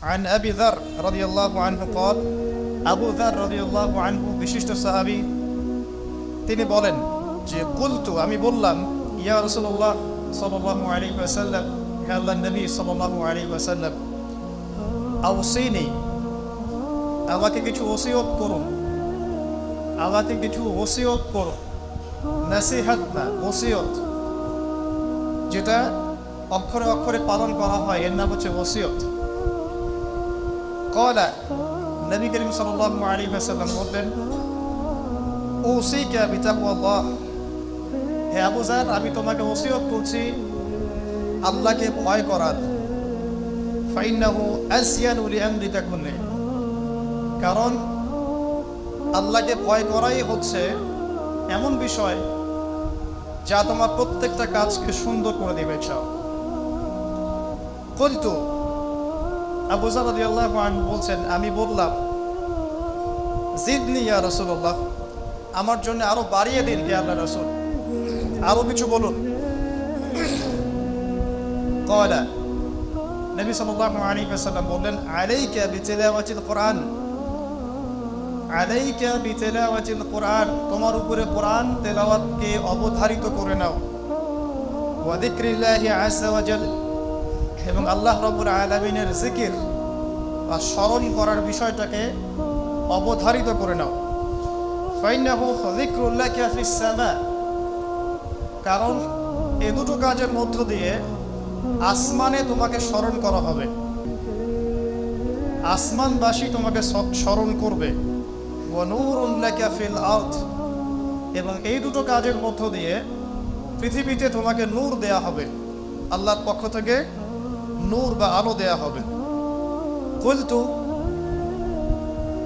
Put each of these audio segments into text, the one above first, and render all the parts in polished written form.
عن أبي ذر رضي الله عنه قال আবু যার রাদিয়াল্লাহু আনহু বিশিষ্ট সাহাবী তিনি বলেন যে কুলতু আমি বললাম ইয়া রাসূলুল্লাহ সাল্লাল্লাহু আলাইহি ওয়াসাল্লাম হে আল্লাহর নবী সাল্লাল্লাহু আলাইহি ওয়াসাল্লাম আওসিনি আমাকে কিছু ওসিয়ত করুন আমাকে কিছু ওসিয়ত করুন নসিহত না ওসিয়ত যেটা অক্ষরে অক্ষরে পালন করা হয় এর নাম হচ্ছে ওসিয়ত قال নবী করিম সাল্লাল্লাহু আলাইহি ওয়াসাল্লাম বললেন ওসিকা বিতাকওয়াল্লাহ হে আবু যার আমি তোমাকে ওসিয়ত করছি আল্লাহকে ভয় করার ফাইন্নাহু আসয়ানু লিআমরিকা কুল্লি কারণ আল্লাহকে ভয় করাই হচ্ছে এমন বিষয় যা তোমার প্রত্যেকটা কাজকে সুন্দর করে দেবে চাও কুলতু আবু যার রাদিয়াল্লাহু আনহু বলছেন আমি বললাম জিদনি ইয়া রাসূলুল্লাহ আমার জন্য আরো বাড়িয়ে দিন হে আল্লাহর রাসূল আরো কিছু বলুন قال নবী সাল্লাল্লাহু আলাইহি ওয়াসাল্লাম বললেন আলাইকা বিতিলাওয়াতিল কুরআন আলাইকা বিতিলাওয়াতিল কুরআন তোমার উপরে কোরআন তেলাওয়াতকে অবধারিত করে নাও ওয়া যিকরিল্লাহি আযজা ওয়া জাল এবং আল্লাহ রাব্বুল আলামিনের জিকির বা স্মরণ করার বিষয়টাকে অবধারিত করে নাও ফাইন্নাহু যিকরুল্লাহি ফিস সামা কারণ এই দুটো কাজের মধ্য দিয়ে আসমানে তোমাকে স্মরণ করা হবে আসমানবাসী তোমাকে স্মরণ করবে ওয়া নূরুন লাকা ফিল আরদ এবং এই দুটো কাজের মধ্য দিয়ে পৃথিবীতে তোমাকে নূর দেয়া হবে আল্লাহর পক্ষ থেকে নূর বা আলো দেয়া হবে কুলতু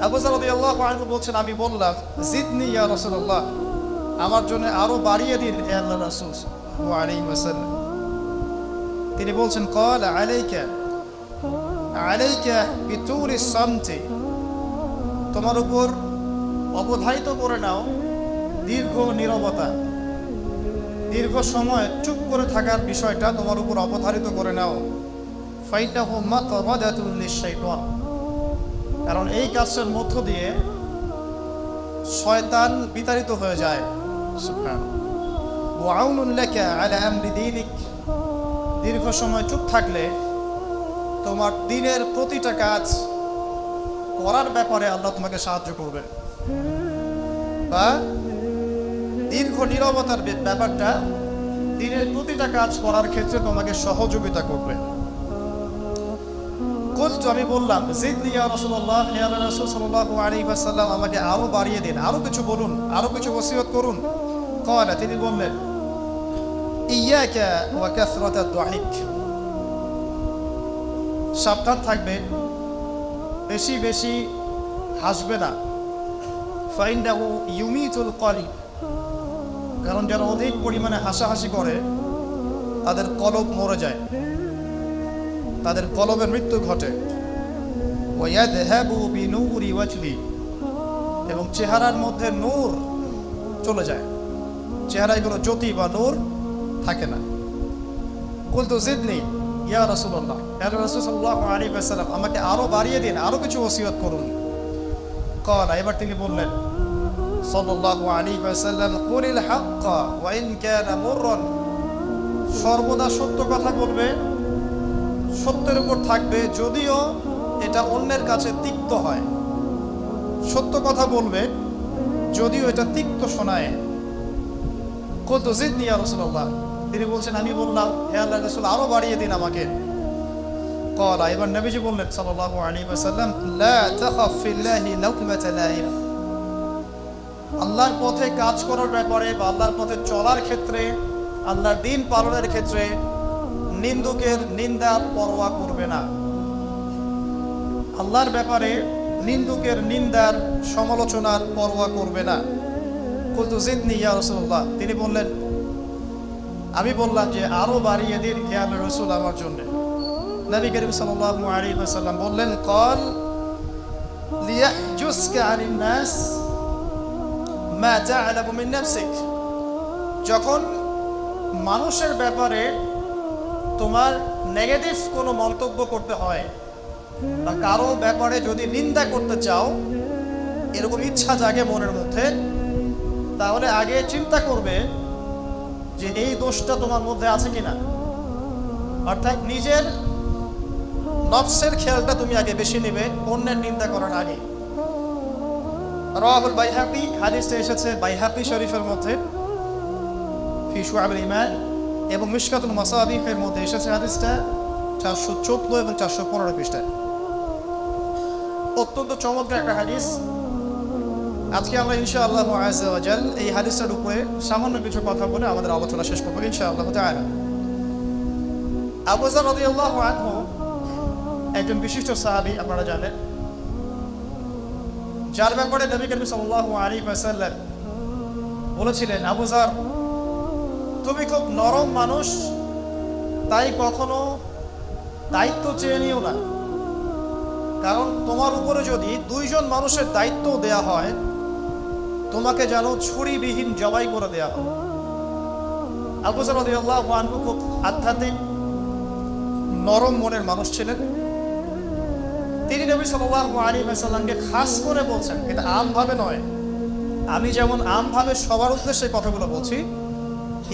আবু যার রাদিয়াল্লাহু আনহু বলছেন আমি বললাম জিদনি ইয়া রাসূলুল্লাহ আমার জন্য আরো বাড়িয়ে দিন হে আল্লাহর রাসূল সাল্লাল্লাহু আলাইহি ওয়াসাল্লাম তিনি বলছেন ক্বাল আলাইকা বিতুরিস সামতি তোমার উপর অবধারিত করে নাও দীর্ঘ নীরবতা দীর্ঘ সময় চুপ করে থাকার বিষয়টা তোমার উপর অবধারিত করে নাও ফাইনাহু মাতরাদাতুন লিশ-শাইতান কারণ এই কাজের মধ্য দিয়ে শয়তান বিতাড়িত হয়ে যায় সুবহানাল্লাহ ওয়া আউনুন লাকা আলা আমরি দীনিক দীর্ঘ সময় চুপ থাকলে তোমার দিনের প্রতিটা কাজ করার ব্যাপারে আল্লাহ তোমাকে সাহায্য করবে বা দীর্ঘ নীরবতার ব্যাপারটা দিনের প্রতিটা কাজ করার ক্ষেত্রে তোমাকে সহযোগিতা করবে কুলতু আমি বললাম জিদনি ইয়া রাসূলুল্লাহ হে আল্লাহর রাসূল সাল্লাল্লাহু আলাইহি ওয়াসাল্লাম আমাকে আরো বাড়িয়ে দিন আরো কিছু বলুন আরো কিছু ওসিয়ত করুন قال তিনি বললেন ইয়াকা ওয়া কাসরাতাদ দুহিক সাবধান থাকবে বেশি বেশি হাসবে না ফাইন্নাহু ইউমিতুল কলিব কারণ যারা অধিক পরিমাণে হাসাহাসি করে তাদের কলব মরে যায় তাদের কলবের মৃত্যু ঘটে ওয়া ইয়াযহাবু বিনূরি ওয়াজহি এবং চেহারার মধ্যে নূর চলে যায় চেহারায় কোনো জ্যোতি বা নূর থাকে না কুলতু জিদনি ইয়া রাসূলুল্লাহ হে রাসূল সাল্লাল্লাহু আলাইহি ওয়াসাল্লাম আমাকে আরো বাড়িয়ে দিন আরো কিছু ওসিয়ত করুন قال এবার তিনি বললেন সাল্লাল্লাহু আলাইহি ওয়াসাল্লাম কুলিল হাক্কা ওয়া ইন কানা মুররান সর্বদা সত্য কথা বলবে সত্যের উপর থাকবে যদিও এটা অন্যের কাছে তিক্ত হয় সত্য কথা বলবে যদিও এটা তিক্ত শোনায় কুলতু জিদনি ইয়া রাসূলুল্লাহ তিনি বলছেন আমি বললাম হে আল্লাহর রাসূল আরো বাড়িয়ে দিন আমাকে قال এবার নবীজি বললেন সাল্লাল্লাহু আলাইহি ওয়াসাল্লাম লা তাখাফ ফিল্লাহি লাকমাতা লাইম আল্লাহর পথে কাজ করার ব্যাপারে বা আল্লাহর পথে চলার ক্ষেত্রে আল্লাহর দ্বীন পালনের ক্ষেত্রে নিন্দুকের নিন্দার পরোয়া করবে না আল্লাহর ব্যাপারে নিন্দুকের নিন্দার সমালোচনার পরোয়া করবে না কুলতু জিদনি ইয়া রাসূলুল্লাহ তিনি বললেন আমি বললাম যে আরো বাড়িয়ে দিন হে আল্লাহর রাসূল আমার জন্য নবী করিম সাল্লাল্লাহু আলাইহি ওয়াসাল্লাম বললেন قال ليحجزك عن الناس ما تعلم من نفسك যখন মানুষের ব্যাপারে তোমার নেগেটিভ কোনো মন্তব্য করতে হয় বা কারো ব্যাপারে যদি নিন্দা করতে চাও, এরকম ইচ্ছা জাগে মনের মধ্যে, তাহলে আগে চিন্তা করবে যে এই দোষটা তোমার মধ্যে আছে কিনা। অর্থাৎ নিজের নফসের খেয়ালটা তুমি আগে বেশি নেবে অন্যের নিন্দা করার আগে। রাওয়াহুল বাইহাকি, হাদিসটা এসেছে বাইহাকি শরীফের মধ্যে ফি শুআবুল ঈমান, এবং মিশকাতুল মাসাবিহের মধ্যে এসেছে হাদিসটা 414 এবং 415 পৃষ্ঠায়। অত্যন্ত চমৎকার একটা হাদিস। আজকে আমরা ইনশাআল্লাহ আযজা ওয়া জাল এই হাদিসটার উপরে সামান্য কিছু কথা বলে আমাদের আলোচনা শেষ করব ইনশাআল্লাহ তাআলা। আবু যর রাদিয়াল্লাহু আনহু একজন বিশিষ্ট সাহাবী, আপনারা জানেন, যার ব্যাপারে নবী করিম সাল্লাল্লাহু আলাইহি ওয়াসাল্লাম বলেছিলেন, আবু যর, তুমি খুব নরম মানুষ, তাই কখনো দায়িত্ব চেয়ে নিও না, কারণ তোমার উপরে যদি 2 জন মানুষের দায়িত্ব দেয়া হয়, তোমাকে যেন ছুরিবিহীন জবাই করে দেয়া হয়। আবু যর রাদিয়াল্লাহু আনহু খুব আধ্যাত্মিক নরম মনের মানুষ ছিলেন। তিনি নবী সাল্লাল্লাহু আলাইহি ওয়াসাল্লামকে খাস করে বলছেন, এটা আমভাবে নয়, আমি যেমন আমভাবে সবার উদ্দেশ্যে কথাগুলো বলছি,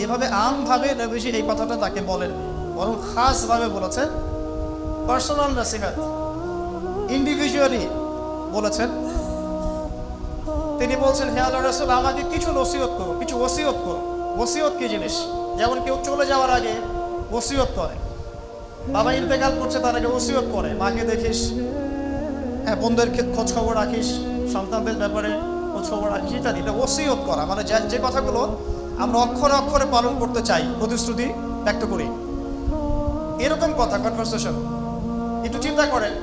এভাবে আমভাবে নবীজি এই কথাটা তাকে বলেন, বরং খাসভাবে বলেছেন, পার্সোনাল নসিহত, ইন্ডিভিজুয়ালি বলেছেন। তিনি বলছেন, হে আল্লাহর রাসূল, আমাকে কিছু নসিহত করো, কিছু ওসিয়ত করো। ওসিয়ত কি জিনিস? যেমন কেউ চলে যাওয়ার আগে ওসিয়ত করে, বাবা ইন্তেকাল করছে তার আগে ওসিয়ত করে, মাকে দেখিস, হ্যাঁ, বোনদের খোঁজ খবর রাখিস, সন্তানদের ব্যাপারে খোঁজ খবর রাখিস, ইত্যাদি। এটা ওসিয়ত করা, মানে যে কথাগুলো আমরা অক্ষরে অক্ষরে পালন করতে চাই, প্রতিশ্রুতি ব্যক্ত করি, এরকম কথা, কনভারসেশন। একটু চিন্তা করেন,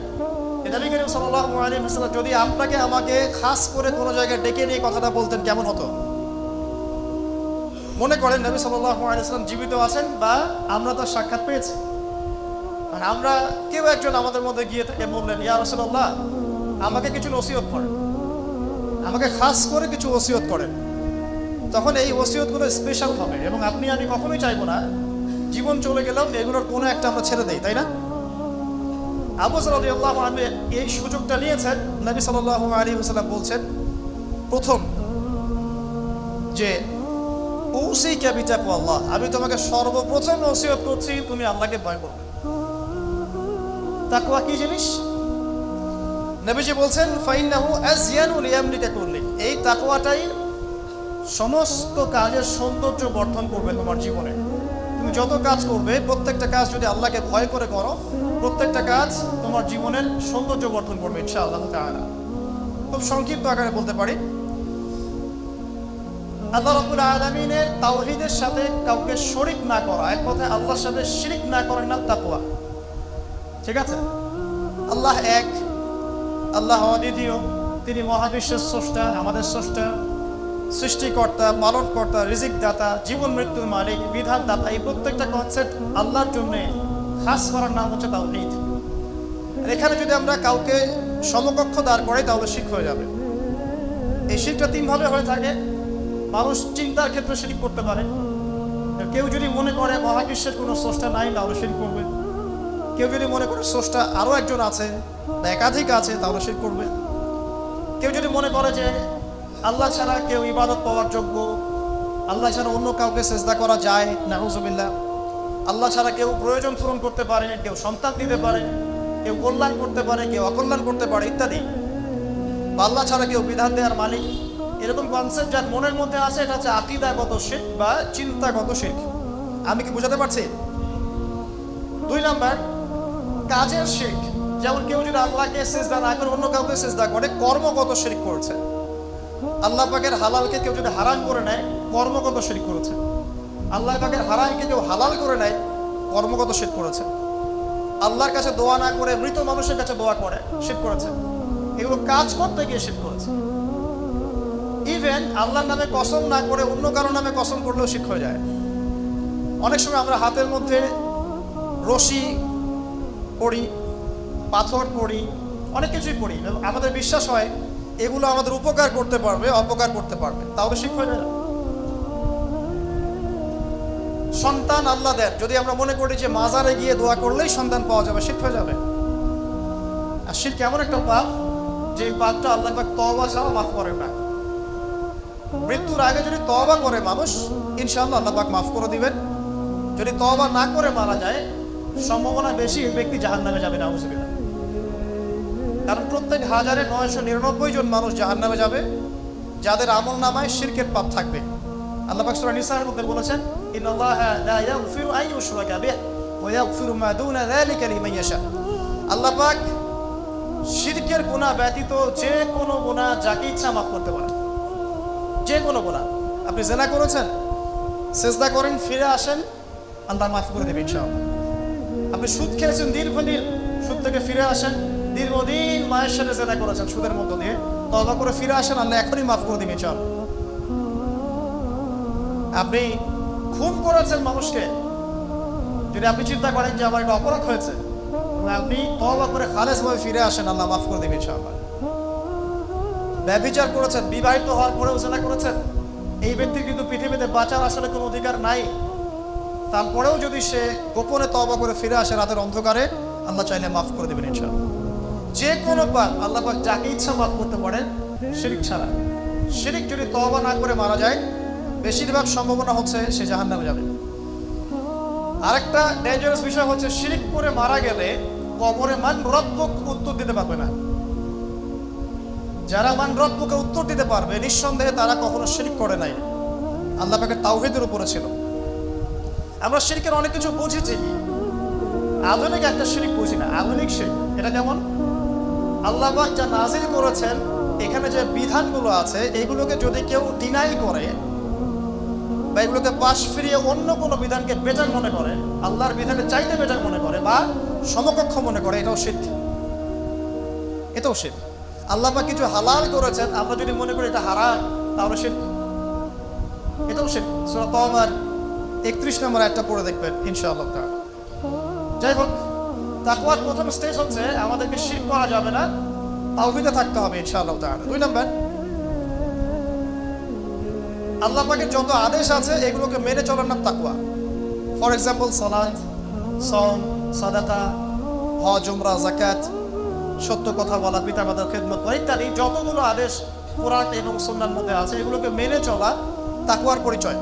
নবী করিম সাল্লাল্লাহু আলাইহি ওয়াসাল্লাম যদি আপনাকে আমাকে খাস করে কোনো জায়গায় ডেকে নিয়ে কথাটা বলতেন, কেমন হতো? মনে করেন নবী সাল্লাল্লাহু আলাইহি ওয়াসাল্লাম জীবিত আছেন বা আমরা তার সাক্ষাৎ পেয়েছি, আর আমরা কেউ একজন আমাদের মধ্যে গিয়ে থেকে বললেন, ইয়া রাসূলুল্লাহ, আমাকে কিছু নসিহত করেন, আমাকে খাস করে কিছু ওসিয়ত করেন। তখন এই ওসিয়তগুলো স্পেশাল হবে, এবং আপনি আমি কখনোই চাইবো না জীবন চলে গেলাম এগুলোর কোনো একটা আমরা ছেড়ে দেই, তাই না? আবু যর রাদিয়াল্লাহু আনহু এই সুযোগটা নিয়েছেন। নবী সাল্লাল্লাহু আলাইহি ওয়াসাল্লাম বলছেন, প্রথম যে উসিকা বিতাকওয়াল্লাহ, আমি তোমাকে সর্বপ্রথম ওসিয়ত করছি তুমি আল্লাহকে ভয় করবে। তাকওয়া কি জিনিস? নবীজি বলছেন, ফাইন্নাহু আযয়ানু লিআমরিকা কুল্লি, এই তাকওয়াটাই সমস্ত কাজের সৌন্দর্য বর্ধন করবে তোমার জীবনে। তুমি যত কাজ করবে, প্রত্যেকটা কাজ যদি আল্লাহকে ভয় করে করো, প্রত্যেকটা কাজ তোমার জীবনের সৌন্দর্য বর্ধন করবে ইনশাআল্লাহ তাআলা। খুব সংক্ষিপ্ত আকারে বলতে পারি, আল্লাহ রাব্বুল আলামিনের তাওহীদের সাথে কাউকে শরীক না করা, এক কথায় আল্লাহর সাথে শিরক না করার নাম তাকওয়া। ঠিক আছে? আল্লাহ এক, আল্লাহ অদ্বিতীয়, তিনি মহাবিশ্বের স্রষ্টা, আমাদের স্রষ্টা, সৃষ্টিকর্তা, পালনকর্তা, রিজিক দাতা, জীবন মৃত্যুর মালিক, বিধান দাতা। এই প্রত্যেকটা কনসেপ্ট আল্লাহর জন্য খাস করার নাম হচ্ছে তাওহীদ। এখানে যদি আমরা কাউকে সমকক্ষ দাঁড় করাই, তাহলে শিরক হয়ে যাবে। এই শিরকটা 3 ভাবে হয়ে থাকে। মানুষ চিন্তার ক্ষেত্রে শিরক করতে পারে। কেউ যদি মনে করে মহাবিশ্বের কোনো স্রষ্টা নাই, তাহলে শিরক করবে। কেউ যদি মনে করে স্রষ্টা আরও একজন আছে বা একাধিক আছে, তাহলে শিরক করবে। কেউ যদি মনে করে যে আল্লাহ ছাড়া কেউ ইবাদত পাওয়ার যোগ্য, আল্লাহ ছাড়া অন্য কাউকে সেজদা করা যায়, নাউযুবিল্লাহ, আল্লাহ ছাড়া কেউ প্রয়োজন পূরণ করতে পারে, কেউ সন্তান দিতে পারে, কেউ কল্যাণ করতে পারে, কেউ অকল্যাণ করতে পারে, ইত্যাদি, বা আল্লাহ ছাড়া কেউ বিধান দেওয়ার মালিক, এরকম কনসেপ্ট যার মনের মধ্যে আছে, এটা হচ্ছে আকীদাগত শিরক বা চিন্তাগত শিরক। আমি কি বোঝাতে পারছি? 2 নাম্বার, কাজের শিরক। যেমন কেউ যদি আল্লাহকে সিজদা না করে অন্য কাউকে সিজদা করে, কর্মগত শিরক করেছে। আল্লাহ পাকের হালালকে কেউ যদি হারাম করে নেয়, কর্মগত শিরক করেছে। আল্লাহ পাকের হারামকে কেউ হালাল করে নেয়, কর্মগত শিরক করেছে। আল্লাহর কাছে দোয়া না করে মৃত মানুষের কাছে দোয়া করে, শিরক করেছে। এগুলো কাজ করতে গিয়ে শিরক করেছে। ইভেন আল্লাহর নামে কসম না করে অন্য কারো নামে কসম করলেও শিরক হয়ে যায়। অনেক সময় আমরা হাতের মধ্যে রশি পড়ি, পাথর পড়ি, অনেক কিছুই পড়ি, আমাদের বিশ্বাস হয় এগুলো আমাদের উপকার করতে পারবে, অপকার করতে পারবে, তাহলে শিরক হয়ে যায়। সন্তান আল্লাহ দেন, যদি আমরা মনে করি যে মাজারে গিয়ে দোয়া করলেই সন্তান পাওয়া যাবে, শিরক হয়ে যাবে। আর শিরক এমন একটা পাপ যে পাপটা আল্লাহ পাক তওবা ছাড়া মাফ করেন না। মৃত্যুর আগে যদি তওবা করে মানুষ, ইনশাআল্লাহ আল্লাহ পাক মাফ করে দিবেন। যদি তওবা না করে মারা যায়, সম্ভাবনা বেশি এই ব্যক্তি জাহান্নামে যাবে, নাউযুবিল্লাহ। কারণ প্রত্যেক 1999 জন মানুষ জাহান্নামে যাবে যাদের আমল নামায় শিরকের পাপ থাকবে। আল্লাহ পাক সূরা নিসার মধ্যে বলেছেন, ইন্নাল্লাহা লা ইয়াগফিরু আন ইউশরাকা বিহি ওয়া ইয়াগফিরু মা দুনা যালিকা লিমান ইয়াশা। আল্লাহ পাক শিরকের গুনাহ ব্যতীত যে কোনো গুনাহ যাকে ইচ্ছা মাফ করতে পারেন। যে কোনো গুনাহ, আপনি জিনা করেছেন, সিজদা করেন, ফিরে আসেন, আল্লাহ মাফ করে দেবেন ইনশাআল্লাহ। আপনি সুদ খেয়েছেন দীর্ঘদিন, সুদ থেকে ফিরে আসেন, দীর্ঘদিন মায়ের সাথে জিনা করেছেন সুদের মধ্য দিয়ে, তওবা করে ফিরে আসেন, আল্লাহ এখনই মাফ করে দেবেন ইনশাআল্লাহ। আপনি খুন করেছেন মানুষকে, যদি আপনি চিন্তা করেন যে আমার একটা অপরাধ হয়েছে, আপনি তওবা করে খালেসভাবে ফিরে আসেন, আল্লাহ মাফ করে দেবেন ইনশাআল্লাহ। ব্যভিচার করেছেন, বিবাহিত হওয়ার পরেও জিনা করেছেন, এই ব্যক্তির কিন্তু পৃথিবীতে বাঁচার আসলে কোনো অধিকার নাই। তারপরেও যদি সে গোপনে তওবা করে ফিরে আসে রাতের অন্ধকারে, আল্লাহ চাইলে মাফ করে দেবেন ইনশাআল্লাহ। যে কোনো পাপ আল্লাহ পাক যাকে ইচ্ছা মাফ করতে পারেন, শিরক ছাড়া। শিরক যদি তওবা না করে মারা যায়, বেশিরভাগ সম্ভাবনা হচ্ছে সে জাহান্নামে যাবে। আরেকটা ডেঞ্জারাস বিষয় হচ্ছে, শিরক করে মারা গেলে কবরে মান রব্বুক উত্তর দিতে পারবে না। যারা মান রব্বুকে উত্তর দিতে পারবে, নিঃসন্দেহে তারা কখনো শিরক করে নাই, আল্লাহ পাকের তাওহীদের উপরে ছিল। আমরা শিরকের অনেক কিছু বুঝেছি, আধুনিক একটা শিরক বুঝি না। আধুনিক শিরক এটা কেমন? আল্লাহ পাক যা নাজিল করেছেন, এখানে যে বিধানগুলো আছে, এগুলোকে যদি কেউ ডিনাই করে বা এগুলোকে পাশ ফিরিয়ে অন্য কোনো বিধানকে বেজার মনে করে, আল্লাহর বিধানে চাইতে বেজার মনে করে বা সমকক্ষ মনে করে, এটাও শিরক। এটাও শিরক। আল্লাহ পাক কিছু হালাল করেছেন, আমরা যদি মনে করি এটা হারাম, তাহলে শিরক। এটাও শিরক। সূরা তাওবার 31 নম্বর আয়াতটা পড়ে দেখবেন ইনশাআল্লাহ তাআলা। যাই হোক, তাকওয়ার প্রথম স্টেজ হচ্ছে আমাদেরকে শিরক করা যাবে না, তাওহীদে থাকতে হবে ইনশাআল্লাহ তাআলা। 2 নম্বর, আল্লাহ পাকের যত আদেশ আছে এগুলোকে মেনে চলার নাম তাকওয়া। ফর এক্সাম্পল, সালাত, সাওম, সাদাকা, হজ, উমরা, যাকাত, সত্য কথা বলা, পিতামাতার খেদমত করা ইত্যাদি যতগুলো আদেশ কোরআন এবং সুন্নাহর মধ্যে আছে, এগুলোকে মেনে চলা তাকওয়ার পরিচয়।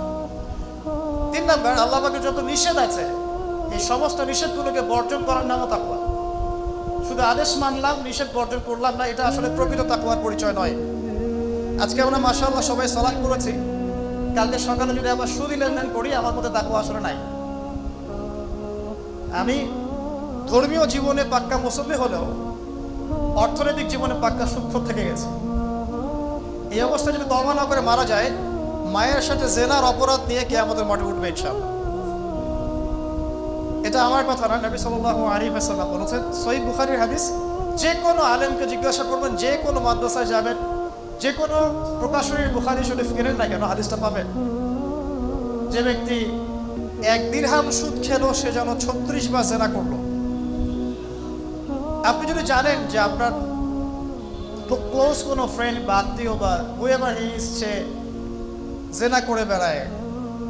3 নম্বর, আল্লাহ পাকের যত নিষেধ আছে, এই সমস্ত নিষেধগুলোকে বর্জন করার নামও তাকওয়া। শুধু আদেশ মানলাম, নিষেধ বর্জন করলাম না, এটা আসলে প্রকৃত তাকওয়ার পরিচয় নয়। আজকে আমরা মাশাআল্লাহ সবাই সালাত করেছি, কালকে সকালে যদি আবার সুদি লেনদেন করি, আমার মধ্যে তাকওয়া আসলে নাই। আমি ধর্মীয় জীবনে পাক্কা মুসল্লি হলেও অর্থনৈতিক জীবনে পাক্কা সুদখোর থেকে গেছি। এই অবস্থায় যদি তওবা না করে মারা যায়, মায়ের সাথে জেনার অপরাধ নিয়ে কিয়ামতের মাঠে উঠবে ইনশাআল্লাহ। এটা আমার কথা না, নবী সাল্লাল্লাহু আলাইহি ওয়াসাল্লাম বলেছেন, সহিহ বুখারীর হাদিস। যে কোনো আলেমকে জিজ্ঞাসা করবেন, যে কোনো মাদ্রাসায় যাবেন, যে কোনো প্রকাশনীর বুখারী শরীফ কেনেন না কেন, হাদিসটা পাবেন। যে ব্যক্তি 1 দিরহাম সুদ খেলো, সে যেন 36 বার জিনা করলো। আপনি যদি জানেন যে আপনার ক্লোজ কোনো ফ্রেন্ড বা আত্মীয় বা হুয়েভার হি ইজ, সে জিনা করে বেড়ায়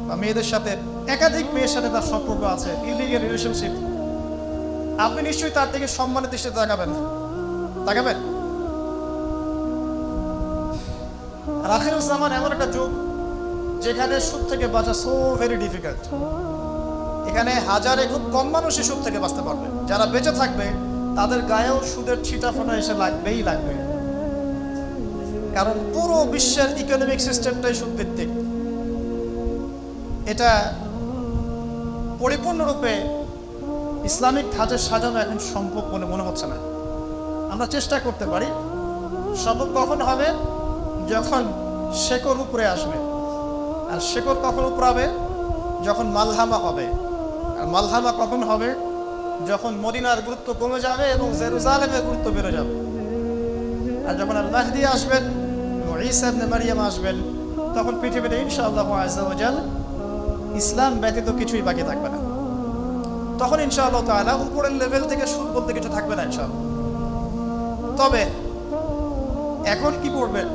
বা মেয়েদের সাথে, একাধিক মেয়ের সাথে তার সম্পর্ক আছে, ইলিগাল রিলেশনশিপ, আপনি নিশ্চয়ই তার থেকে সম্মানের দৃষ্টিতে তাকাবেন। আর আখিরুজ জামান এমন একটা যুগ যেখানে সুদ থেকে বাঁচা সো ভেরি ডিফিকাল্ট। এখানে হাজারে খুব কম মানুষই সুদ থেকে বাঁচতে পারবে। যারা বেঁচে থাকবে তাদের গায়েও সুদের ছিটাফোঁটা এসে লাগবে, কারণ পুরো বিশ্বের ইকোনমিক সিস্টেমটাই সুদ ভিত্তিক। এটা পরিপূর্ণরূপে ইসলামিক ধাঁচে সাজানো এখন সম্ভব বলে মনে হচ্ছে না। আমরা চেষ্টা করতে পারি, সম্ভব কখন হবে? যখন শেকড় উপরে আসবে। আর শেকড় কখন উপরাবে? যখন মালহামা হবে। আর মালহামা কখন হবে? যখন মদিনার গুরুত্ব কমে যাবে এবং জেরুজালেমের গুরুত্ব বেড়ে যাবে। আর যখন আল মাহদি আসবেন, ঈসা ইবনে মারইয়াম আসবেন, তখন পৃথিবীতে ইনশাআল্লাহু আযজা ওয়া জাল ইসলাম ব্যতীত কিছুই বাকি থাকবে না। তখন ইনশাআল্লাহ তাআলা উপরের লেভেল থেকে সুদ বলতে কিছু থাকবে না ইনশাআল্লাহ। তবে এখন কি করবেন?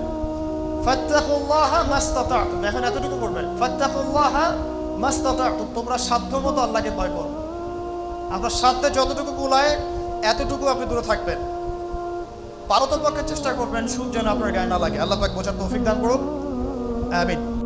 ফাত্তাকুল্লাহা মাসতাতা'তুম। এখন এতটুকু করবেন, ফাত্তাকুল্লাহা মাসতাতা'তুম, তোমরা সাধ্যমতো আল্লাহকে ভয় করো। আপনার সাধ্যে যতটুকু কুলায় এতটুকু আপনি দূরে থাকবেন। পারতপক্ষে চেষ্টা করবেন সুদ যেন আপনার গায়ে না লাগে। আল্লাহ পাক বোঝার তৌফিক দান করুন, আমিন।